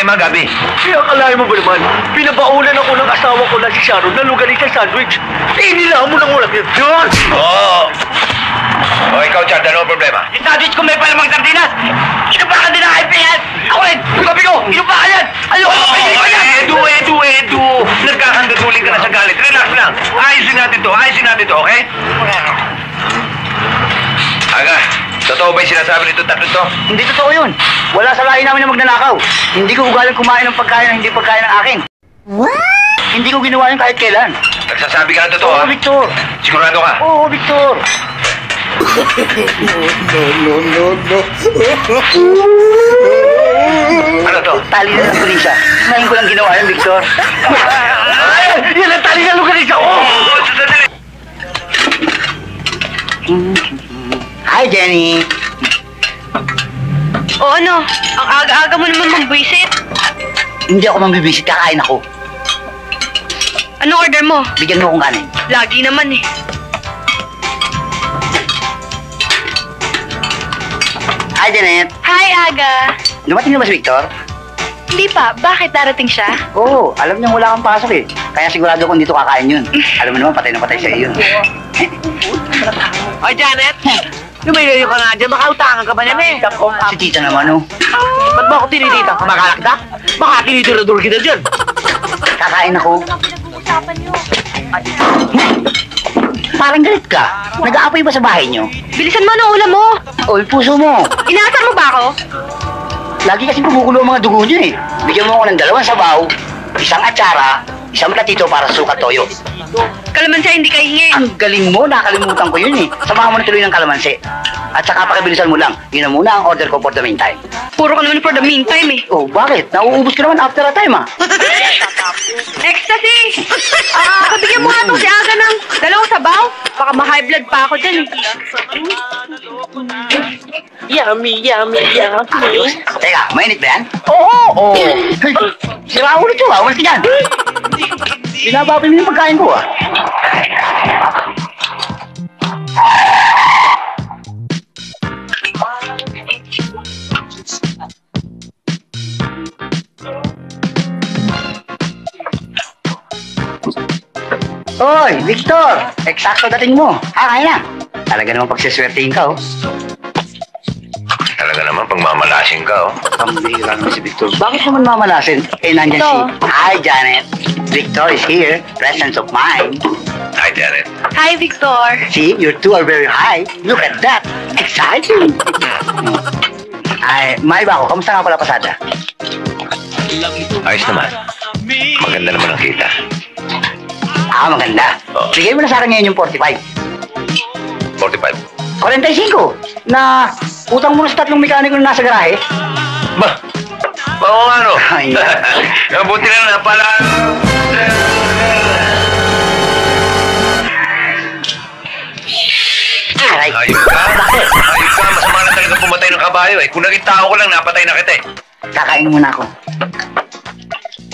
problema, Gabi? Akalain mo ba naman, pinabaunan ako ng asawa ko na si Sharon na lugarin sa sandwich. Inilahan mo ng ulam yun. Oo. O, ikaw, Chad, ano ang problema? Yung sandwich ko may palamang sardinas. Inupakan din ang IPS. Ako rin, yung gabi ko, inupakan yan. Ayoko na pwede ko yan. Edu. Nagkakandatuling ka na sa galit. Relax lang. Ayusin natin to, okay? Aga, totoo ba yung sinasabi nito tatlo to? Hindi totoo yun. Wala sa lahi namin na magnanakaw. Hindi ko ugaling kumain ng pagkain na hindi pagkain ng akin. What? Hindi ko ginawa yun kahit kailan. Nagsasabi ka na totoo, ha? Oo, Victor. Sigurado ka? Oo, Victor. No. Ano to? Tali na ng pulisya. Ngayon ko lang ginawa yun, Victor. Ay! Yan ang tali na lugarisya ko! Hi, Jenny. O ano? Ang aga-aga mo naman mag-visit. Hindi ako mambibisit, kakain ako. Anong order mo? Bigyan mo akong kanin. Lagi naman eh. Hi, Janet. Hi, Aga. Dumating na ba si Victor? Hindi pa. Bakit darating siya? Oo, alam niya wala kang pasok eh. Kaya sigurado kung dito kakain yun. Alam mo naman, patay na patay sa'yo yun. Ay, Janet! Lumilayo ka nga dyan, makautangan ka ba niyan eh? Si tita naman oh. Ba't mo ako tinitita? Kumakalak ka? Baka tinitirador kita dyan. Kakain ako. Parang galit ka. Nag-aapoy ba sa bahay niyo? Bilisan mo ang ulam mo. Oy, puso mo. Inaasar mo ba ako? Lagi kasi pumukulo ang mga dugo niyo eh. Bigyan mo ako ng 2 sabaw, 1 atsara, 1 platito para sa sukat toyo. Kalamansi hindi ka hingi. Ang galing mo, nakalimutan ko yun eh. Samahan mo na tuloy ng kalamansi. At saka pakibilisan mo lang. Yun na muna ang order ko for the meantime. Puro ka naman for the meantime eh. Oh, bakit? Nauubos ka naman after a time ah. Ecstasy! Pabigyan mo nga itong si Aga ng 2 sabaw. Baka ma-high blood pa ako dyan eh. Yummy. Ayos. Teka, mainit ba yan? Oo! Hey, sira ulit yun ah. Umalis ka dyan. Binababi mo yung pagkain ko ah. Hoy, Victor! Eksakto dating mo. Kaya na. Talaga naman pagsiswertein ka, oh. Talaga naman, pagmamalasing ka, oh. Pambihira naman si Victor. Bakit naman mamalasin? Eh, nandyan Ito. si... Hi, Janet. Victor is here. Presence of mind. Hi, Janet. Hi, Victor. See, your two are very high. Look at that. Exciting. Ay, Maiba ko. Kamusta nga pala pasada? Ayos naman. Maganda naman ang kita. Ah, maganda. Oh. Bigay mo na sa akin ngayon yung 45. 45. 45 na utang mo na sa 3 mekaniko na nasa garahe. Ba? Oo nga, no? Ay. Buti na pala. Aray. Ayun ka? Masama na talaga pumatay ng kabayo eh. Kung naging tao ko lang, napatay na kita eh. Kakain muna ako.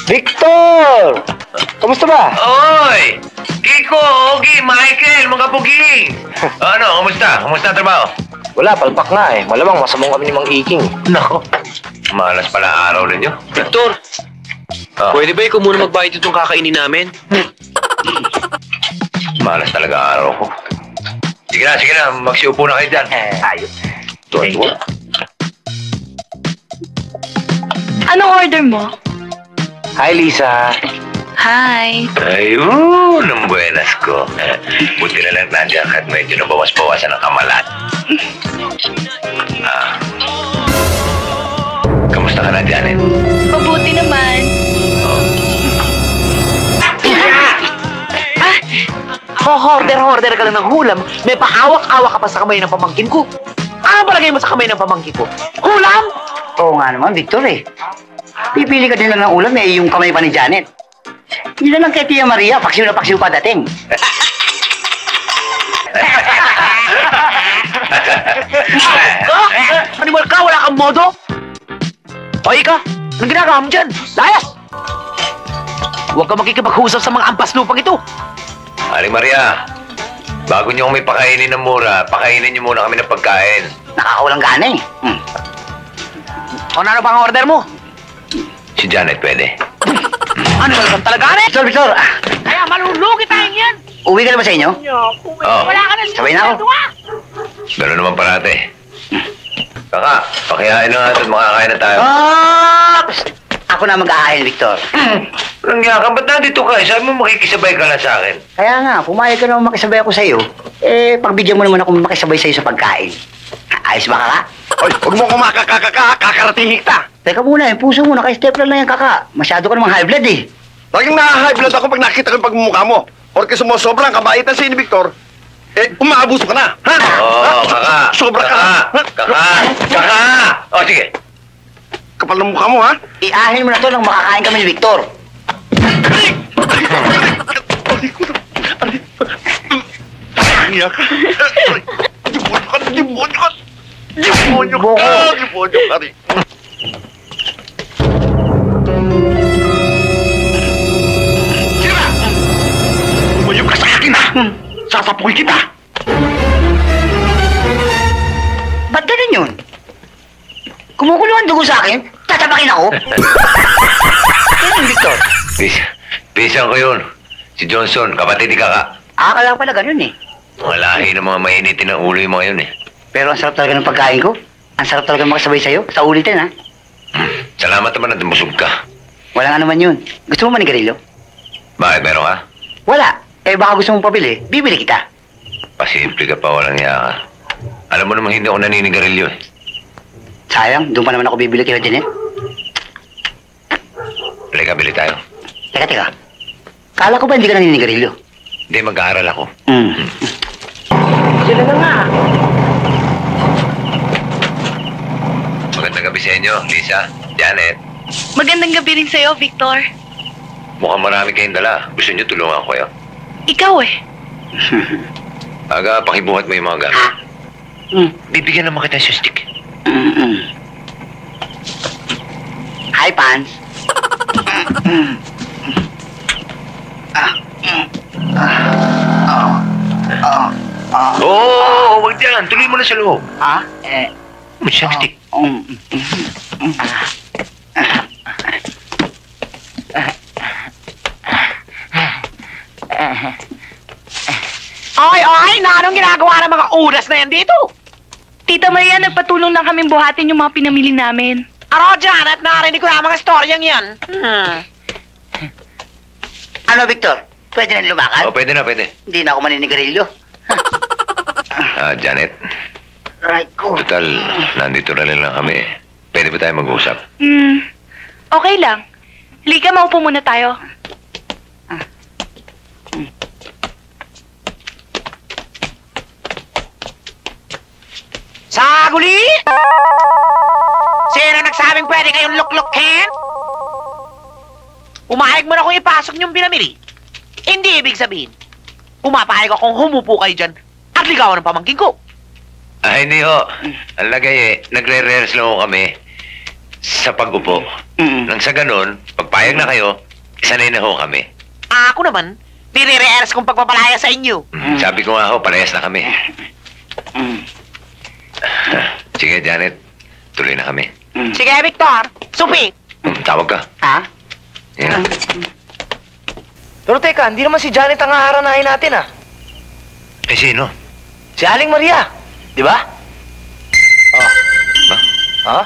Victor! Kamusta ba? Oy! Kiko, Ogie, Michael, mga puging! Ano, kumusta? Kumusta ang trabaho? Wala, palpak nga eh. Malamang masamong kami ni Mang Iking. Nako, malas pala ang araw ninyo. Victor, pwede ba ikaw muna magbayad itong kakainin namin? Malas talaga ang araw ko. Sige na, magsiupo na kayo dyan. Ayos. Tuwa-tuwa. Anong order mo? Hi, Lisa. Hi. Ayun, ang buenas ko. Buti na lang nandiyan ka at medyo nabawas-bawasan ang kamalat. Kamusta ka na, Janet? Mabuti naman. Horder ka lang ng hulam. May pahawak-hawak ka pa sa kamay ng pamangkin ko. Ano palagay mo sa kamay ng pamangkin ko? Hulam? Oo nga naman, Victor eh. Pipili ka din lang ng ulam eh, yung kamay pa ni Janet. Yun na lang kay Tia Maria, paksiw na paksiw pa dating. Animal ka, wala kang modo? Hoy ka, anong ginagawa mo dyan? Layas! Huwag ka makikipaghusap sa mga ampas lupang ito. Aling Maria, bago niyo kami pakainin ng mura, pakainin niyo muna kami ng pagkain. Nakakawalang gana eh. O ano pa ang order mo? Si Janet pwede. Ano talaga, eh? Victor, Victor! Kaya malulugi tayong yan. Uwi ka na ba sa inyo? Oo. Wala ka na Sabay na ako. Gano'n naman parate. Kaka, pakihain na nga ito at makakain na tayo. Psst! Ako na mag-aahin, Victor. Walang nga ka, ba't nandito ka? Sabi mo makikisabay ka lang sa akin. Kaya nga, pumayag ka naman makisabay ako sa'yo. Pagbigyan mo naman ako makisabay sa'yo sa pagkain. Ayos ba, kaka? Oy, huwag mo kakarating kita. Teka muna, yung puso mo, naka-stepler lang yan, kaka. Masyado ka namang high blood, eh. Laging na-high blood ako pag nakita ko yung pagmumukha mo. Porque sumosobrang kabaitan sa ni Victor, umaabuso ka na, ha? Oo, kaka. Sobra ka. Kaka! O, sige. Kapal ng mukha mo, ha? Iahin mo na to nang makakain kami ni Victor. Iyak ka. Demonyo ka. Demonyo ka sa akin, ha? Sasapuin kita. Ba't ganun yun? Kumukulo ang dugo sa akin, tatapakin ako. Kaya yung Victor. Pisang ko yun. Si Johnson, kapatid ni Kaka. Akala pala ganun, eh. Mga lahi ng mga mainitin ng ulo yung mga yun, eh. Pero ang sarap talaga ng pagkain ko. Ang sarap talaga makasabay sa'yo. Sa ulitin, ha? Salamat naman at busog ka. Wala nga naman yun. Gusto mo manigarilyo? Bakit meron ka? Wala. Baka gusto mong pabili, bibili kita. Pasimple ka pa, walang iya ka. Alam mo naman hindi ako naninigarilyo, eh. Sayang, doon pa naman ako bibili kay Janet. Halika, bili tayo. Teka. Kala ko ba hindi ka naninigarilyo? Hindi, mag-aaral ako. Sila na nga. Magandang gabi sa inyo, Lisa, Janet. Magandang gabi rin sa'yo, Victor. Mukhang marami kayong dala. Gusto niyo tulungan ko kayo? Ikaw eh. Aga, pakibuhat mo yung mga gamit. Bibigyan naman kita sa stick. Hi, Pans. Oo, wag dyan. Tuloy mo na sa loob. Ha? Masyang stick. Ay, na anong ginagawa ng mga uras na yan dito? Tita Maria, nagpatulong lang kaming buhatin yung mga pinamili namin. Ano, Janet, narinig ko na mga storyang yan. Ano, Victor? Pwede na lumakad? Oh, pwede na, pwede. Hindi na ako maninigarilyo. Janet, Right ko. total, nandito na lang kami. Pwede ba tayo mag-usap? Okay lang. Halika, maupo muna tayo. Saguli? Sino nagsabing pwede kayong luklukhin? Umahig mo na kung ipasok niyong pinamili. Hindi ibig sabihin, pumapahig akong humupo kayo dyan at ligawan ng pamangkin ko. Hindi ho. Ang lagay nagre-rehearse lang ho kami sa pag-upo. Nang sa ganun, pagpayag na kayo, sanay na ho kami. Ako naman, nire-rehearse kong pagpapalaya sa inyo. Sabi ko nga ho, parehas na kami. Sige, Janet. Tuloy na kami. Sige, Victor. Supi. Tawag ka. Ha? Yan. Pero teka, hindi naman si Janet ang haharanahin natin, ah. Eh, sino? Si Aling Maria. Di ba? Oh. Ba? Ha?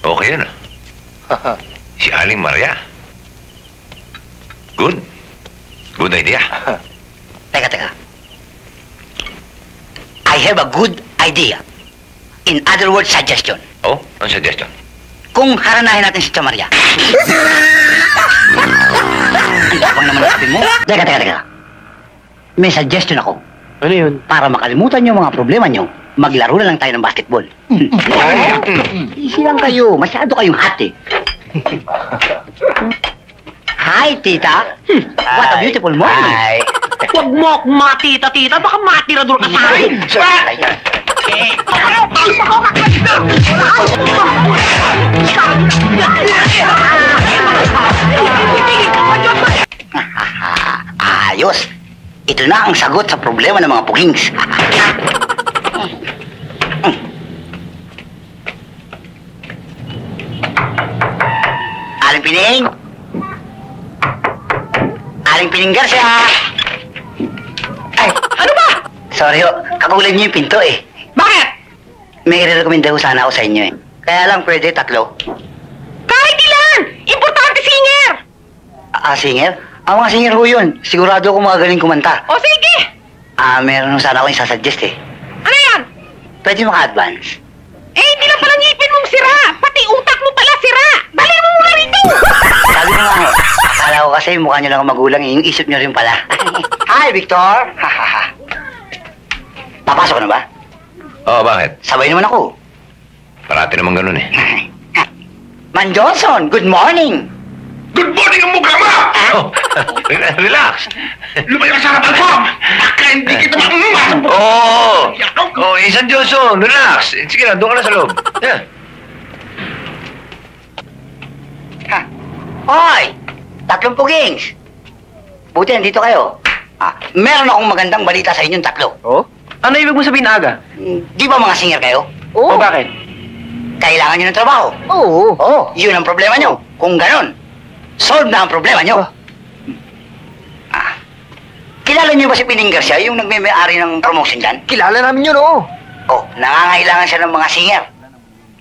Okay yun, ah. Si Aling Maria. Good. Good idea. Teka. I have a good idea. In other words, suggestion. Oh, ang suggestion? Kung haranahin natin si Tia Maria. Ang tapang naman ang sabi mo. Teka. May suggestion ako. Ano yun? Para makalimutan yung mga problema nyo, maglaro na lang tayo ng basketball. Easy lang kayo. Masyado kayong hot eh. Hi, tita. What a beautiful morning. Hi. Huwag mo akong matita-tita. Baka matirador ka sa akin. Ayos. Ito na ang sagot sa problema ng mga pugings. Aling Pining! Aling Pining Garcia! Ay, Ano ba? sorry ho. Kagulan niyo yung pinto eh. Bakit? May i-recommenda ko sana ako sa inyo eh. Kaya lang pwede tatlo. Kahit ilan! Importante singer! Singer? Mga singer ho yun. Sigurado ko magaling kumanta. O sige! Meron sana akong isasuggest eh. Ano yan? Pwede maka-advance. Eh, hindi lang pala ngipin mong sira. Pati utak mo pala sira. Dali mo muna rito! Sabi ko nga ho, akala ko kasi mukha niyo lang ang magulang eh. Yung isip niyo rin pala. Hi, Victor! Papasok ka na ba? Oo, bakit? Sabay naman ako. Parati naman ganun eh. Man Johnson, good morning! Good morning ang mukha mo! Oh, relax. Lumayo ka sa harapan ko! Baka hindi kita mamasok! Oo! Oh, Isan Johnson, relax. Sige na, doon ka na sa loob. Yeah. Hoy! Tatlong pugings! Buti nandito kayo. Meron akong magandang balita sa inyong tatlo. Oh? Ano ibig mo sabihin, Aga? Di ba mga singer kayo? O bakit? Kailangan nyo ng trabaho. Oo. Oo. Yun ang problema nyo. Kung ganon, solve na ang problema nyo. Kilala nyo ba si Pining Garcia, yung nagme-may-ari ng promotion dyan? Kilala namin yun, oo. Oh, nangangailangan siya ng mga singer.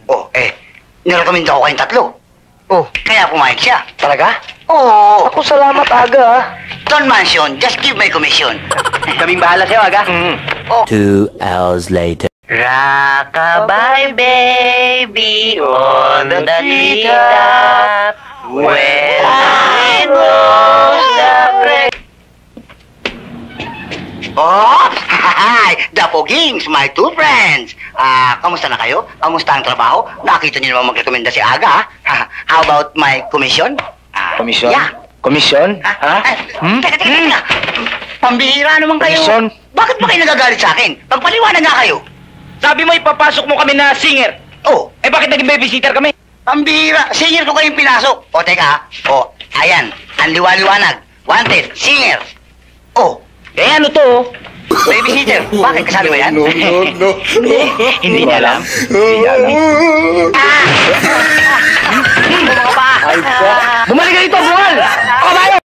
Oh, nirekomenda ko kayong tatlo. Oh, Kaya pumayag siya. talaga? Oo. Ako salamat, Aga. Don Mansion, just give my commission. Kaming bahala sa'yo, Aga. 2 hours later. Rockabye, baby, on the treetop. When I knows the break. Oh, hi! The Pogings, my two friends. Kamusta na kayo? Kamusta ang trabaho? Nakita niyo naman magrekomenda si Aga, ha? How about my commission? Komisyon? Yeah. Komisyon? Ha? Teka. Pambihira naman kayo. Komisyon? Bakit ba kayo nagagalit sa akin? Pagpaliwanag nga kayo. Sabi mo ipapasok mo kami na singer. Oh, Eh bakit naging babysitter kami? pambihira. Singer ko kayong pinasok. O, teka. O, ayan. Ang liwaliwanag. Wanted. Singer. Oh, Eh ano to? babysitter. Bakit? Kasali ba yan? Hindi niya alam. Mga pa. Bumalik ka dito, buwal! Kabayo!